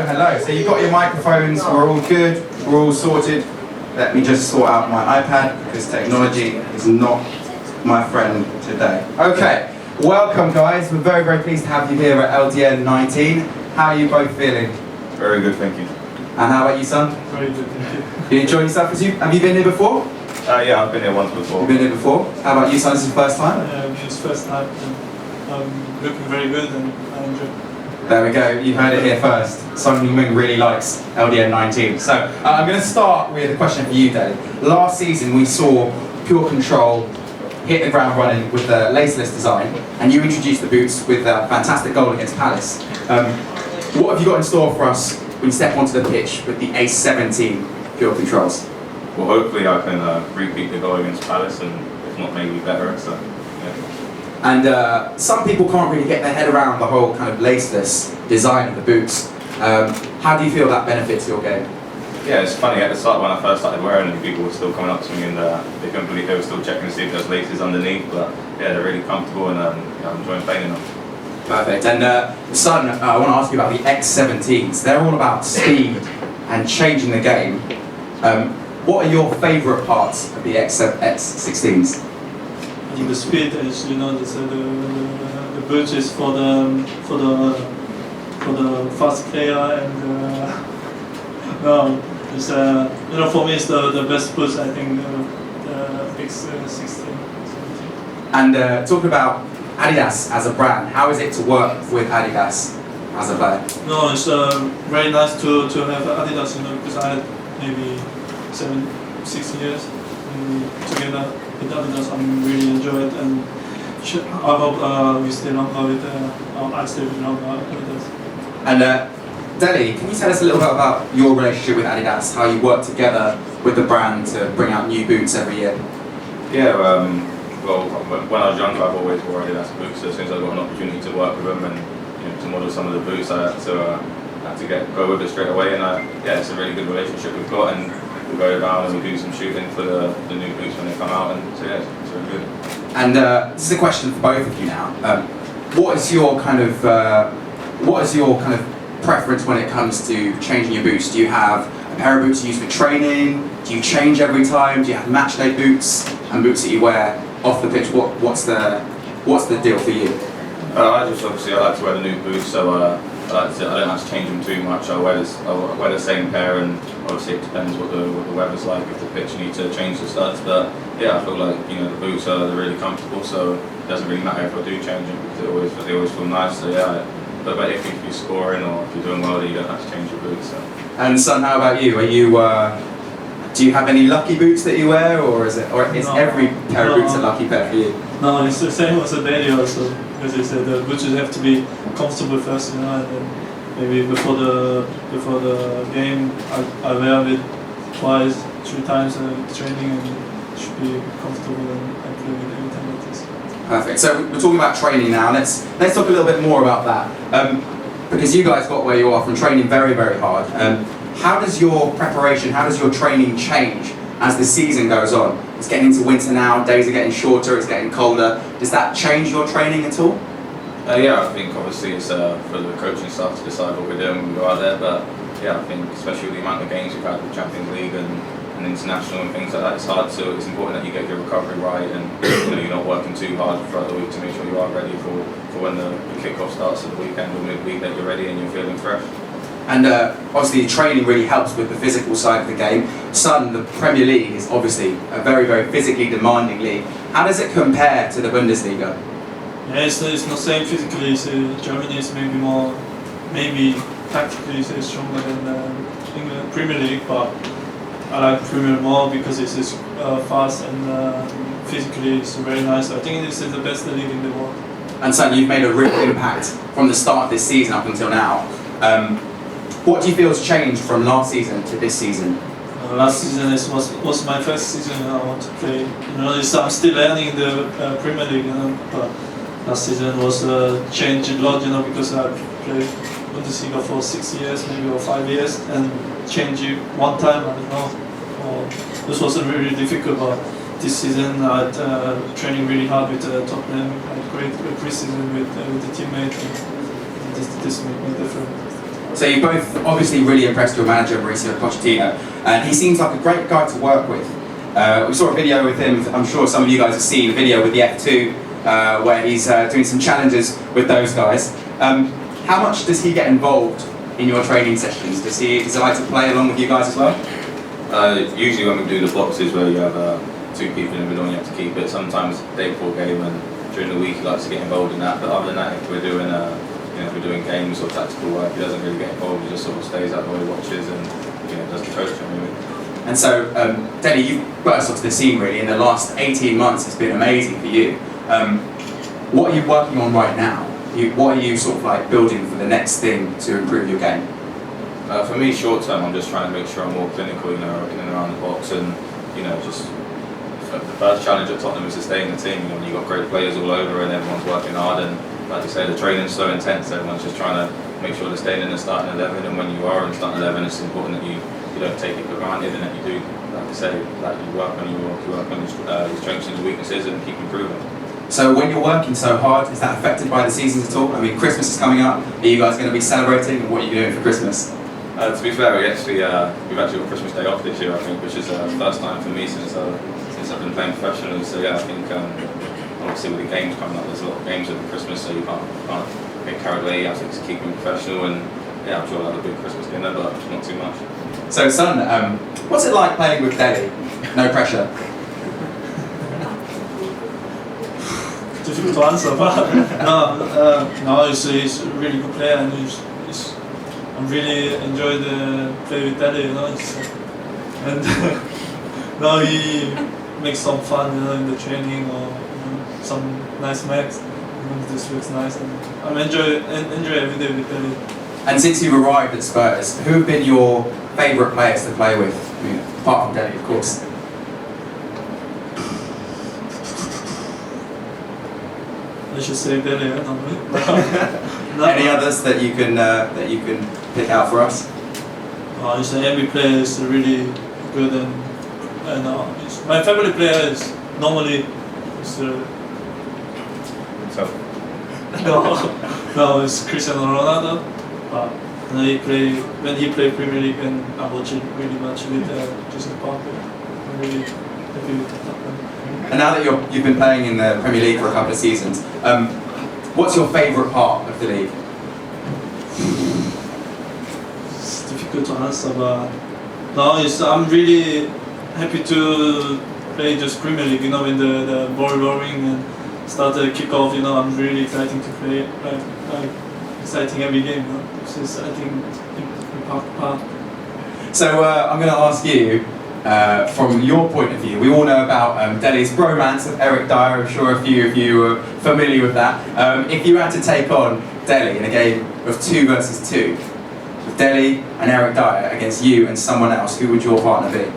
hello. So you've got your microphones, we're all good, we're all sorted. Let me just sort out my iPad because technology is not my friend today. Okay, welcome guys. We're very, very pleased to have you here at LDN 19. How are you both feeling? Very good, thank you. And how about you, son? Very good, thank you. You enjoying yourself? Have you been here before? Yeah, I've been here once before. You've been here before? How about you, son? This is your first time? It's first time. Looking very good and I enjoy it. There we go, you heard it here first. Heung-Min really likes LDN 19. So I'm going to start with a question for you, Dele. Last season we saw Pure Control hit the ground running with the laceless design, and you introduced the boots with a fantastic goal against Palace. What have you got in store for us when you step onto the pitch with the Ace 17 Pure Controls? Well, hopefully I can repeat the goal against Palace, and if not, maybe better. So, yeah. And some people can't really get their head around the whole kind of laceless design of the boots. How do you feel that benefits your game? Yeah, it's funny, at the start when I first started wearing them, people were still coming up to me and they couldn't believe they were still checking to see if there's laces underneath, but yeah, they're really comfortable and I'm enjoying playing in them. Perfect. And son, I want to ask you about the X17s. They're all about speed and changing the game. What are your favourite parts of the X16s? I think the speed is, you know, the boot is for the fast player, and no, it's you know, for me it's the best boot. I think the X16. And talking about Adidas as a brand, how is it to work with Adidas as a player? No, it's very nice to have Adidas, you know, because I had maybe 6 years together with Adidas. I really enjoy it, and I hope we stay longer with I stay longer with Adidas. And Dele, can you tell us a little bit about your relationship with Adidas, how you work together with the brand to bring out new boots every year? Yeah, well, when I was younger I've always wore Adidas boots, so as soon as I got an opportunity to work with them and to model some of the boots, I had to go with it straight away, and yeah, it's a really good relationship we've got, and we go down and we do some shooting for the new boots when they come out, and so yeah, it's really good. And this is a question for both of you now. What is your kind of preference when it comes to changing your boots? Do you have a pair of boots you use for training? Do you change every time? Do you have match day boots and boots that you wear off the pitch? What's the deal for you? I like to wear the new boots, so I don't have to change them too much. I wear the same pair, and obviously it depends what the weather's like. If the pitch needs to change the studs, but yeah, I feel like the boots they're really comfortable, so it doesn't really matter if I do change them because they always feel nice. So yeah, but if you're scoring or if you're doing well, then you don't have to change your boots. So. And son, how about you? Are you do you have any lucky boots that you wear, or is every pair of boots a lucky pair for you? No, it's the same as a Dele also, because they said the boots have to be comfortable first, and then maybe before the game I wear it twice, 3 times training, and it should be comfortable and play with every time like this. Perfect. So we're talking about training now. Let's talk a little bit more about that, because you guys got where you are from training very, very hard. How does your preparation, how does your training change as the season goes on? It's getting into winter now, days are getting shorter, it's getting colder. Does that change your training at all? Yeah, I think obviously it's for the coaching staff to decide what we're doing when we go out there, but yeah, I think especially with the amount of games we've had with Champions League and international and things like that, it's important that you get your recovery right, and you're not working too hard throughout the week to make sure you are ready for when the kick-off starts at the weekend or midweek, that you're ready and you're feeling fresh. And obviously training really helps with the physical side of the game. Son, the Premier League is obviously a very, very physically demanding league. How does it compare to the Bundesliga? Yeah, it's not same physically. Germany is maybe tactically it's stronger than England Premier League, but I like Premier more because it's fast and physically it's very nice. I think this is the best league in the world. And son, you've made a real impact from the start of this season up until now. What do you feel has changed from last season to this season? Last season was my first season I want to play. I'm still learning in the Premier League, but last season was changed a lot, because I played Bundesliga for 6 years, maybe, or 5 years, and changed it one time, I don't know. This wasn't really difficult, but this season I had training really hard with Tottenham. I had great pre-season with the teammate, and this made me different. So you both obviously really impressed your manager, Mauricio Pochettino, and he seems like a great guy to work with. We saw a video with him, I'm sure some of you guys have seen a video with the F2, where he's doing some challenges with those guys. How much does he get involved in your training sessions? Does he like to play along with you guys as well? Usually when we do the boxes where you have 2 people in the middle and you have to keep it, sometimes day before game and during the week he likes to get involved in that, but other than that, if we're doing if we're doing games or tactical work, he doesn't really get involved. He just sort of stays out the way, watches, and does the coaching really. And so, Dele, you've burst onto the scene really in the last 18 months. It's been amazing for you. What are you working on right now? What are you sort of like building for the next thing to improve your game? For me, short term, I'm just trying to make sure I'm more clinical, in and around the box, and just the first challenge at Tottenham is to stay in the team. When you've got great players all over and everyone's working hard, and like you say, the training's so intense, everyone's just trying to make sure they're staying in the starting 11. And when you are in the starting 11, it's important that you don't take it for granted, and that you do, like you say, that you work on your strengths and your weaknesses and keep improving. So when you're working so hard, is that affected by the seasons at all? I mean, Christmas is coming up. Are you guys going to be celebrating? And what are you doing for Christmas? To be fair, we've actually got Christmas Day off this year, I think, which is the first time for me since I've been playing professionally. So yeah, I think obviously with the games coming up, there's a lot of games over Christmas, so you can't get carried away. I think to keep them professional, and yeah, I'm sure I'll have a big Christmas dinner, but not too much. So, son, what's it like playing with Dele? No pressure. Difficult to answer, but no, he's a really good player, and I really enjoy the play with Dele, and now he makes some fun, in the training or some nice max. This looks nice, and I enjoy every day with Dele. And since you've arrived at Spurs, who have been your favourite players to play with? I mean, apart from Dele, of course. I should say Dele, no. Any others that you can pick out for us? You say every player is really good, and my favorite player is normally it's Cristiano Ronaldo. When he played Premier League, and I watch it really much with Joseph Parker. I'm really happy with that. And now that you've been playing in the Premier League for a couple of seasons, what's your favourite part of the league? It's difficult to answer, but I'm really happy to play just Premier League. When the ball rolling and start the kick-off, I'm really excited to play. Exciting every game. This is, I think, part. So I'm going to ask you, from your point of view, we all know about Dele's bromance with Eric Dyer. I'm sure a few of you are familiar with that. If you had to take on Dele in a game of 2 versus 2, with Dele and Eric Dyer against you and someone else, who would your partner be?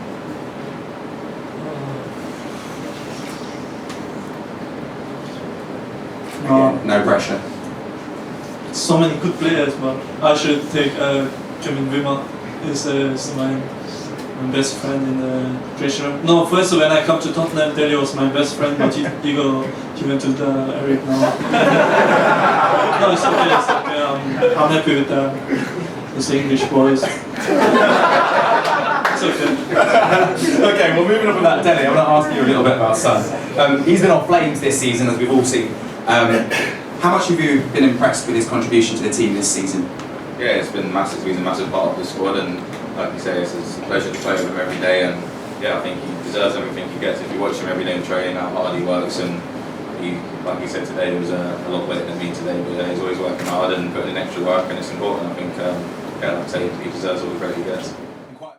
No pressure. So many good players, but I should take Heung-Min. Is my best friend in the dressing room. No, first when I come to Tottenham, Dele was my best friend, but he went to the Eric now. No, it's okay. I'm happy with these English boys. It's okay. Okay, well, moving on from that, Dele, I want to ask you a little bit about Son. He's been on flames this season, as we've all seen. How much have you been impressed with his contribution to the team this season? Yeah, it's been massive. He's a massive part of the squad, and like you say, it's a pleasure to play with him every day. And yeah, I think he deserves everything he gets. If you watch him every day in training, how hard he works, and he, like he said today, he was a lot better than me today. But he's always working hard and putting in extra work, and it's important. I think, like I say, he deserves all the credit he gets.